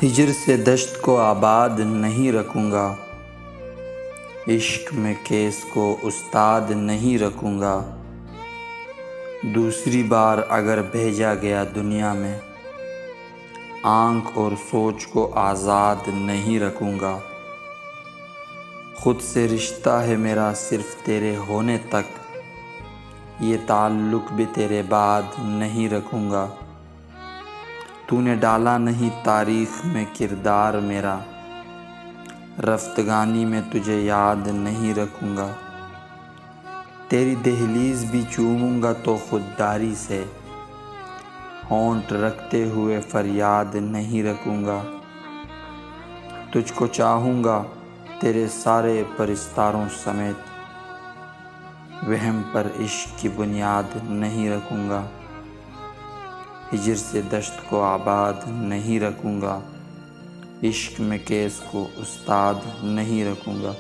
हिजर से दश्त को आबाद नहीं रखूँगा, इश्क में केस को उस्ताद नहीं रखूँगा। दूसरी बार अगर भेजा गया दुनिया में, आँख और सोच को आज़ाद नहीं रखूँगा। खुद से रिश्ता है मेरा सिर्फ़ तेरे होने तक, ये ताल्लुक़ भी तेरे बाद नहीं रखूँगा। तूने डाला नहीं तारीख़ में किरदार मेरा, रफ्तगानी में तुझे याद नहीं रखूँगा। तेरी दहलीज़ भी चूमूँगा तो खुददारी से, होंठ रखते हुए फरियाद नहीं रखूँगा। तुझको चाहूँगा तेरे सारे परिस्तारों समेत, वहम पर इश्क की बुनियाद नहीं रखूँगा। हिजर से दश्त को आबाद नहीं रखूँगा, इश्क में केस को उस्ताद नहीं रखूँगा।